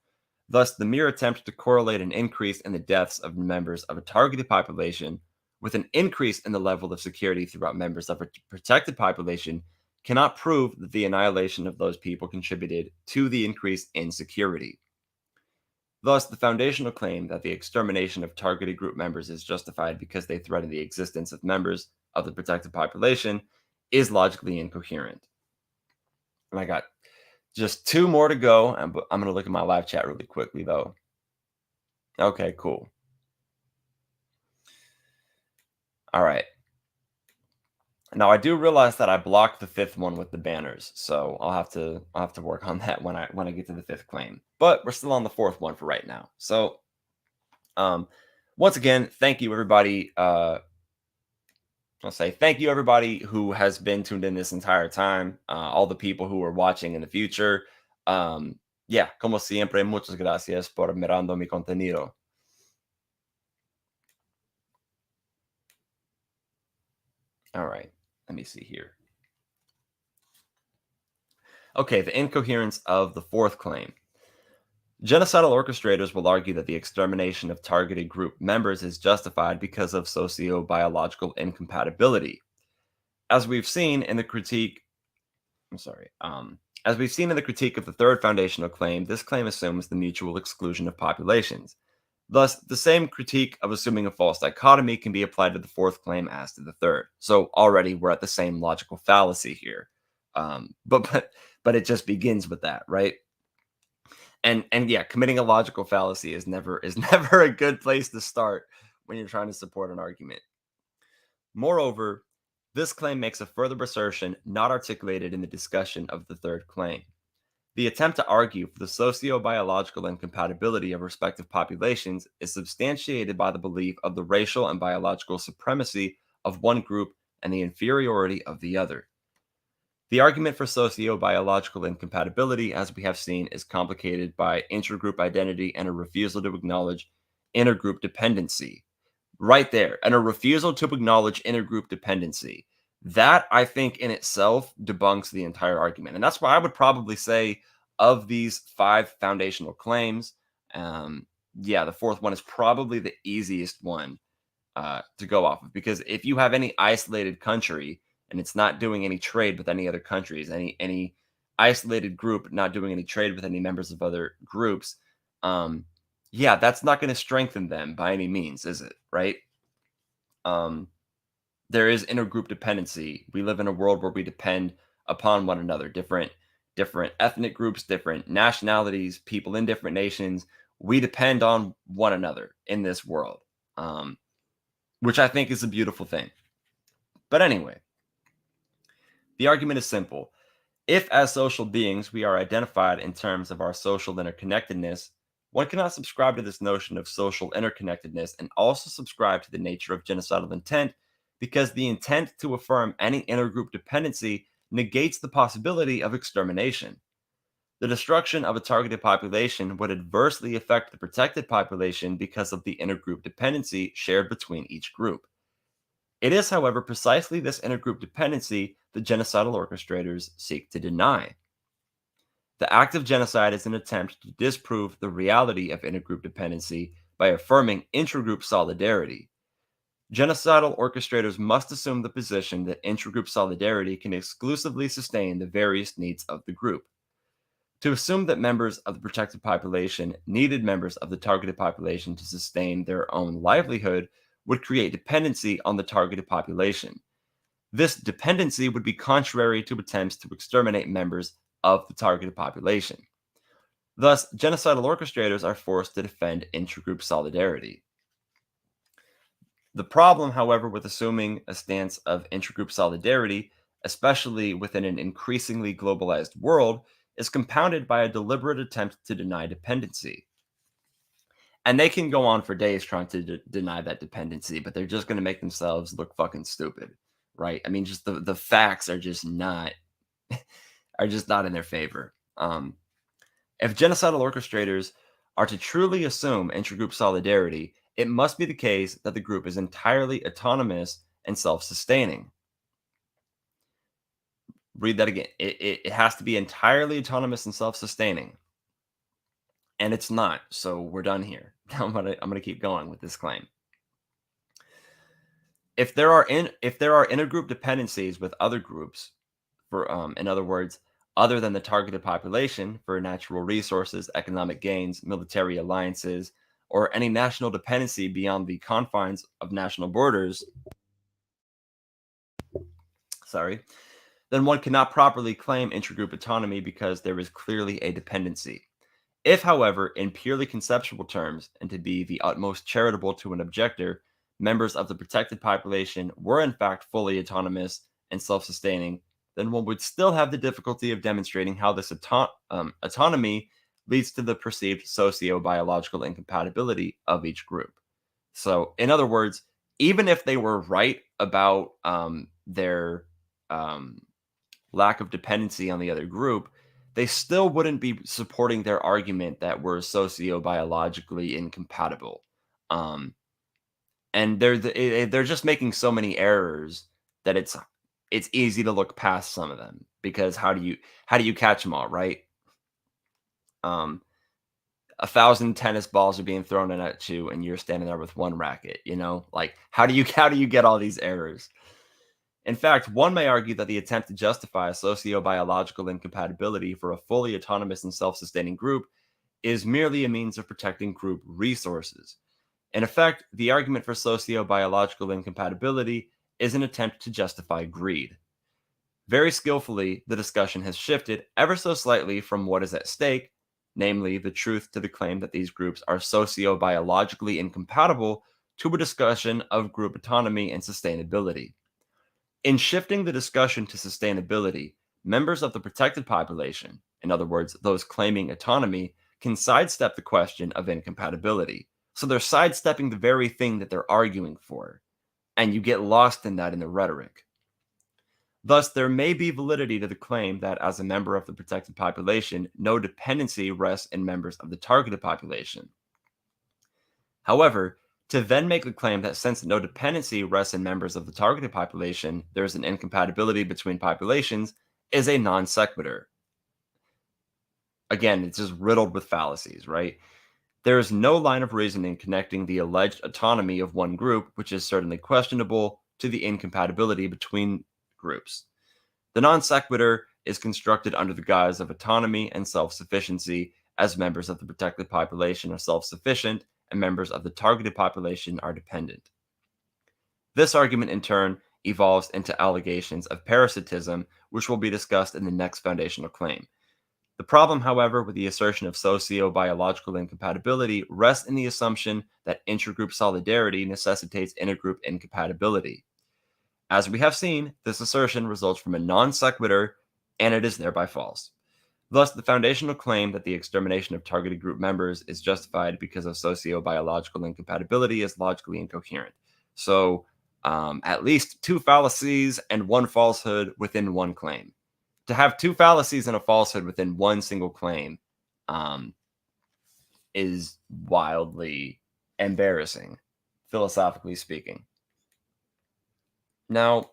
A: Thus, the mere attempt to correlate an increase in the deaths of members of a targeted population with an increase in the level of security throughout members of a protected population cannot prove that the annihilation of those people contributed to the increase in security. Thus, the foundational claim that the extermination of targeted group members is justified because they threaten the existence of members of the protected population is logically incoherent. And I got just two more to go. I'm going to look at my live chat really quickly, though. Okay, cool. All right. Now I do realize that I blocked the fifth one with the banners, so I'll have to work on that when I get to the fifth claim. But we're still on the fourth one for right now. So, once again, thank you everybody. I'll say thank you everybody who has been tuned in this entire time. All the people who are watching in the future. Yeah, como siempre, muchas gracias por mirando mi contenido. All right, let me see here. Okay, the incoherence of the fourth claim. Genocidal orchestrators will argue that the extermination of targeted group members is justified because of socio-biological incompatibility. As we've seen in the critique I'm sorry. As we've seen in the critique of the third foundational claim, this claim assumes the mutual exclusion of populations. Thus, the same critique of assuming a false dichotomy can be applied to the fourth claim as to the third. So already we're at the same logical fallacy here. But it just begins with that, right? And yeah, committing a logical fallacy is never never a good place to start when you're trying to support an argument. Moreover, this claim makes a further assertion not articulated in the discussion of the third claim. The attempt to argue for the socio-biological incompatibility of respective populations is substantiated by the belief of the racial and biological supremacy of one group and the inferiority of the other. The argument for socio-biological incompatibility, as we have seen, is complicated by intergroup identity and a refusal to acknowledge intergroup dependency. Right there, and a refusal to acknowledge intergroup dependency. That, I think, in itself debunks the entire argument. And that's why I would probably say of these 5 foundational claims, yeah, the fourth one is probably the easiest one to go off of. Because if you have any isolated country and it's not doing any trade with any other countries, any isolated group not doing any trade with any members of other groups, yeah, that's not going to strengthen them by any means, is it? Right? There is intergroup dependency. We live in a world where we depend upon one another, different ethnic groups, different nationalities, people in different nations. We depend on one another in this world, which I think is a beautiful thing. But anyway, the argument is simple. If, as social beings, we are identified in terms of our social interconnectedness, one cannot subscribe to this notion of social interconnectedness and also subscribe to the nature of genocidal intent, because the intent to affirm any intergroup dependency negates the possibility of extermination. The destruction of a targeted population would adversely affect the protected population because of the intergroup dependency shared between each group. It is, however, precisely this intergroup dependency the genocidal orchestrators seek to deny. The act of genocide is an attempt to disprove the reality of intergroup dependency by affirming intragroup solidarity. Genocidal orchestrators must assume the position that intragroup solidarity can exclusively sustain the various needs of the group. To assume that members of the protected population needed members of the targeted population to sustain their own livelihood would create dependency on the targeted population. This dependency would be contrary to attempts to exterminate members of the targeted population. Thus, genocidal orchestrators are forced to defend intragroup solidarity. The problem, however, with assuming a stance of intragroup solidarity, especially within an increasingly globalized world, is compounded by a deliberate attempt to deny dependency. And they can go on for days trying to deny that dependency, but they're just going to make themselves look fucking stupid, right? I mean, just the facts are just not in their favor. If genocidal orchestrators are to truly assume intragroup solidarity, it must be the case that the group is entirely autonomous and self-sustaining. Read that again. It has to be entirely autonomous and self-sustaining. And it's not. So we're done here. I'm gonna keep going with this claim. If there are intergroup dependencies with other groups, for in other words, other than the targeted population for natural resources, economic gains, military alliances, or any national dependency beyond the confines of national borders, then one cannot properly claim intragroup autonomy because there is clearly a dependency. If, however, in purely conceptual terms, and to be the utmost charitable to an objector, members of the protected population were in fact fully autonomous and self-sustaining, then one would still have the difficulty of demonstrating how this autonomy leads to the perceived socio-biological incompatibility of each group. So, in other words, even if they were right about their lack of dependency on the other group, they still wouldn't be supporting their argument that we're socio-biologically incompatible. And they're just making so many errors that it's easy to look past some of them, because how do you catch them all, right? 1,000 tennis balls are being thrown at you and you're standing there with one racket, like how do you get all these errors? In fact, one may argue that the attempt to justify a sociobiological incompatibility for a fully autonomous and self sustaining group is merely a means of protecting group resources. In effect, the argument for sociobiological incompatibility is an attempt to justify greed. Very skillfully, the discussion has shifted ever so slightly from what is at stake, namely the truth to the claim that these groups are sociobiologically incompatible, to a discussion of group autonomy and sustainability. In shifting the discussion to sustainability, members of the protected population, in other words, those claiming autonomy, can sidestep the question of incompatibility. So they're sidestepping the very thing that they're arguing for, and you get lost in that in the rhetoric. Thus, there may be validity to the claim that as a member of the protected population, no dependency rests in members of the targeted population. However, to then make the claim that since no dependency rests in members of the targeted population, there is an incompatibility between populations is a non sequitur. Again, it's just riddled with fallacies, right? There is no line of reasoning connecting the alleged autonomy of one group, which is certainly questionable, to the incompatibility between groups. The non sequitur is constructed under the guise of autonomy and self sufficiency, as members of the protected population are self sufficient and members of the targeted population are dependent. This argument, in turn, evolves into allegations of parasitism, which will be discussed in the next foundational claim. The problem, however, with the assertion of socio-biological incompatibility rests in the assumption that intergroup solidarity necessitates intergroup incompatibility. As we have seen, this assertion results from a non sequitur, and it is thereby false. Thus, the foundational claim that the extermination of targeted group members is justified because of socio-biological incompatibility is logically incoherent. So, at least two fallacies and one falsehood within one claim. To have two fallacies and a falsehood within one single claim is wildly embarrassing, philosophically speaking. Now, I'm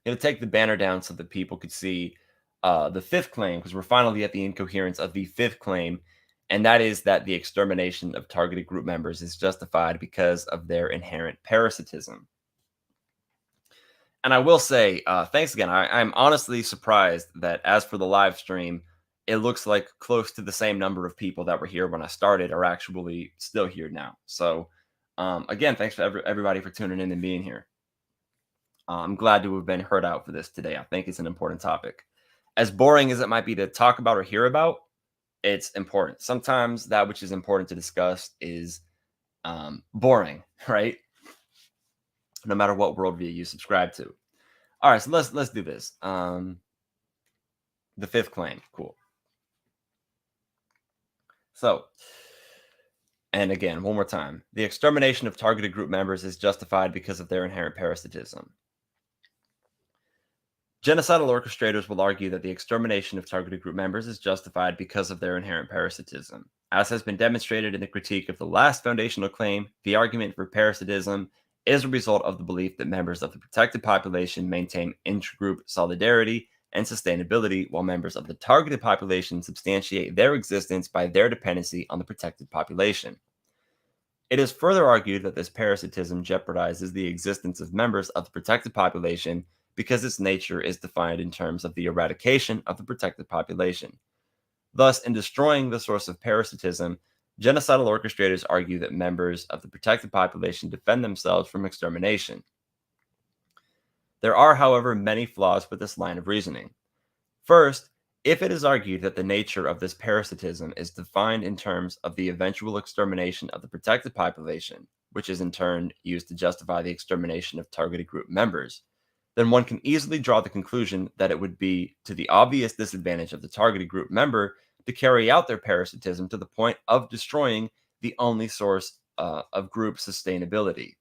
A: going to take the banner down so that people could see the fifth claim, because we're finally at the incoherence of the fifth claim, and that is that the extermination of targeted group members is justified because of their inherent parasitism. And I will say, thanks again. I'm honestly surprised that as for the live stream, it looks like close to the same number of people that were here when I started are actually still here now. So, again, thanks for everybody for tuning in and being here. I'm glad to have been heard out for this today. I think it's an important topic. As boring as it might be to talk about or hear about, it's important. Sometimes that which is important to discuss is boring, right? No matter what worldview you subscribe to. All right, so let's do this. The fifth claim, cool. So, and again, one more time, the extermination of targeted group members is justified because of their inherent parasitism. Genocidal orchestrators will argue that the extermination of targeted group members is justified because of their inherent parasitism. As has been demonstrated in the critique of the last foundational claim, the argument for parasitism is a result of the belief that members of the protected population maintain intergroup solidarity and sustainability, while members of the targeted population substantiate their existence by their dependency on the protected population. It is further argued that this parasitism jeopardizes the existence of members of the protected population because its nature is defined in terms of the eradication of the protected population. Thus, in destroying the source of parasitism, genocidal orchestrators argue that members of the protected population defend themselves from extermination. There are, however, many flaws with this line of reasoning. First, if it is argued that the nature of this parasitism is defined in terms of the eventual extermination of the protected population, which is in turn used to justify the extermination of targeted group members, then one can easily draw the conclusion that it would be to the obvious disadvantage of the targeted group member to carry out their parasitism to the point of destroying the only source of group sustainability.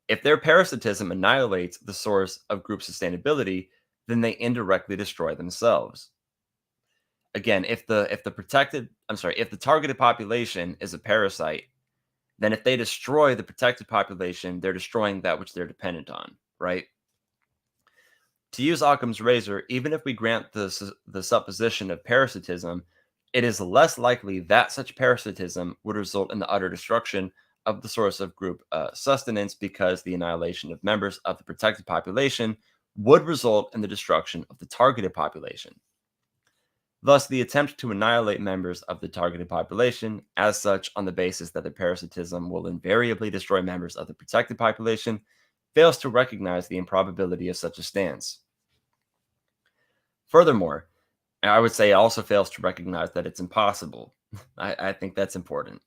A: If their parasitism annihilates the source of group sustainability, then they indirectly destroy themselves. Again, if the targeted population is a parasite, then if they destroy the protected population, they're destroying that which they're dependent on, right? To use Occam's razor, even if we grant the supposition of parasitism, it is less likely that such parasitism would result in the utter destruction of the source of group sustenance because the annihilation of members of the protected population would result in the destruction of the targeted population. Thus, the attempt to annihilate members of the targeted population, as such, on the basis that the parasitism will invariably destroy members of the protected population, fails to recognize the improbability of such a stance. Furthermore, I would say it also fails to recognize that it's impossible. I think that's important.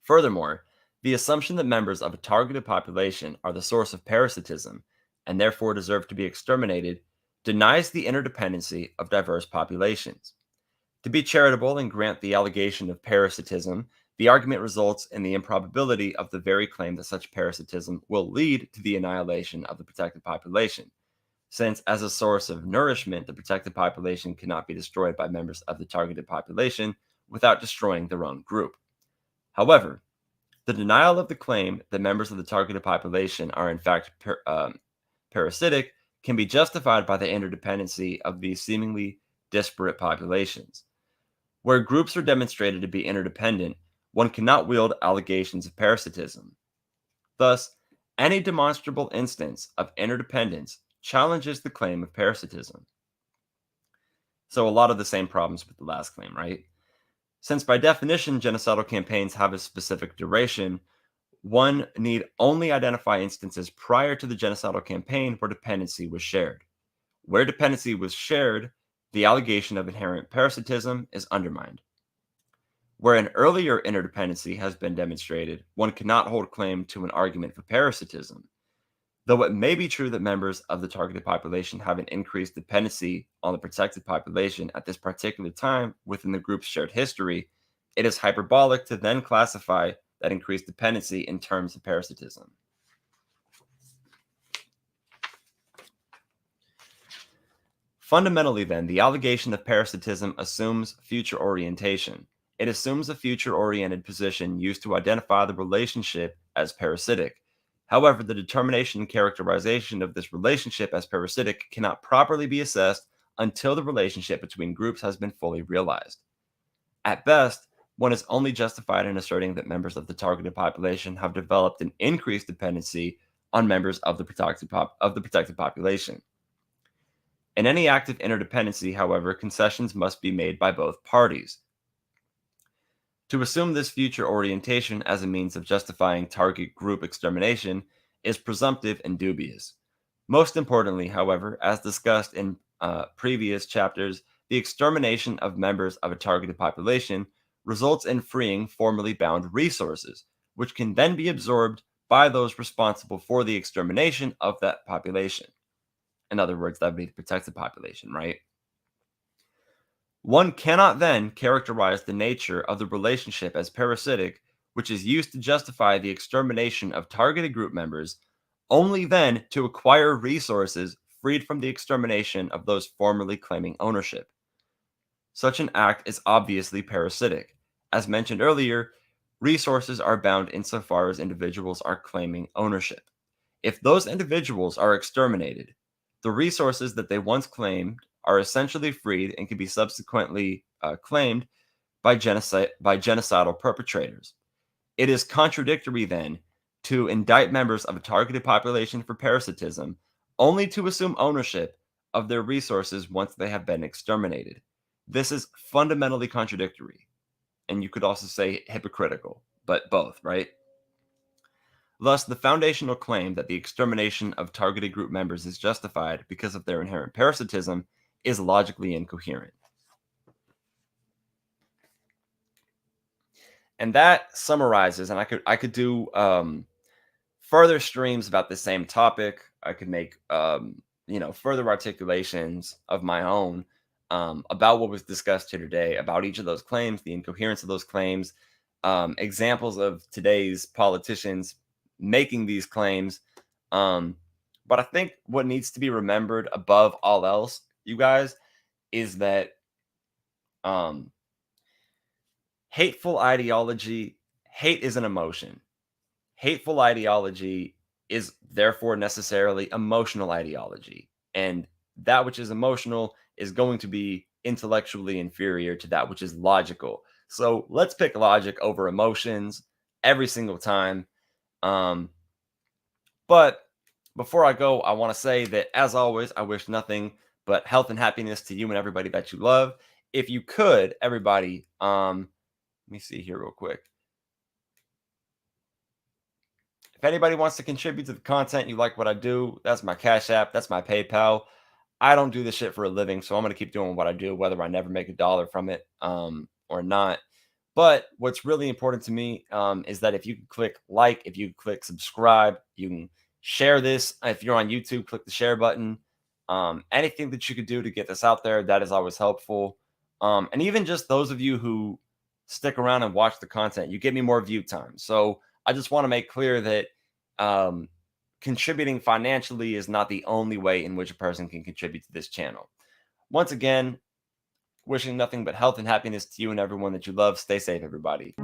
A: Furthermore, the assumption that members of a targeted population are the source of parasitism and therefore deserve to be exterminated denies the interdependency of diverse populations. To be charitable and grant the allegation of parasitism, the argument results in the improbability of the very claim that such parasitism will lead to the annihilation of the protected population, since as a source of nourishment, the protected population cannot be destroyed by members of the targeted population without destroying their own group. However, the denial of the claim that members of the targeted population are in fact parasitic can be justified by the interdependency of these seemingly disparate populations. Where groups are demonstrated to be interdependent, one cannot wield allegations of parasitism. Thus, any demonstrable instance of interdependence challenges the claim of parasitism. So, a lot of the same problems with the last claim, right? Since by definition, genocidal campaigns have a specific duration, one need only identify instances prior to the genocidal campaign where dependency was shared. Where dependency was shared, the allegation of inherent parasitism is undermined. Where an earlier interdependency has been demonstrated, one cannot hold claim to an argument for parasitism. Though it may be true that members of the targeted population have an increased dependency on the protected population at this particular time within the group's shared history, it is hyperbolic to then classify that increased dependency in terms of parasitism. Fundamentally, then, the allegation of parasitism assumes future orientation. It assumes a future oriented position used to identify the relationship as parasitic. However, the determination and characterization of this relationship as parasitic cannot properly be assessed until the relationship between groups has been fully realized. At best, one is only justified in asserting that members of the targeted population have developed an increased dependency on members of the protected population. In any act of interdependency, however, concessions must be made by both parties. To assume this future orientation as a means of justifying target group extermination is presumptive and dubious. Most importantly, however, as discussed in previous chapters, the extermination of members of a targeted population results in freeing formerly bound resources, which can then be absorbed by those responsible for the extermination of that population. In other words, that would be the protected population, right? One cannot then characterize the nature of the relationship as parasitic, which is used to justify the extermination of targeted group members, only then to acquire resources freed from the extermination of those formerly claiming ownership. Such an act is obviously parasitic. As mentioned earlier, resources are bound insofar as individuals are claiming ownership. If those individuals are exterminated, the resources that they once claimed are essentially freed and can be subsequently claimed by genocidal perpetrators. It is contradictory then to indict members of a targeted population for parasitism only to assume ownership of their resources once they have been exterminated. This is fundamentally contradictory, and you could also say hypocritical, but both, right? Thus, the foundational claim that the extermination of targeted group members is justified because of their inherent parasitism is logically incoherent. And that summarizes, and I could do further streams about the same topic. I could make further articulations of my own about what was discussed here today, about each of those claims, the incoherence of those claims, examples of today's politicians making these claims. But I think what needs to be remembered above all else, you guys, is that hateful ideology, hate is an emotion. Hateful ideology is therefore necessarily emotional ideology. And that which is emotional is going to be intellectually inferior to that which is logical. So let's pick logic over emotions every single time. Um, but before I go, I want to say that as always, I wish nothing but health and happiness to you and everybody that you love. If you could, everybody, let me see here real quick. If anybody wants to contribute to the content, you like what I do, that's my Cash App, that's my PayPal. I don't do this shit for a living, so I'm gonna keep doing what I do, whether I never make a dollar from it or not. But what's really important to me is that if you can click like, if you click subscribe, you can share this. If you're on YouTube, click the share button. Anything that you could do to get this out there, that is always helpful. And even just those of you who stick around and watch the content, you get me more view time. So I just want to make clear that um, contributing financially is not the only way in which a person can contribute to this channel. Once again, wishing nothing but health and happiness to you and everyone that you love. Stay safe, everybody.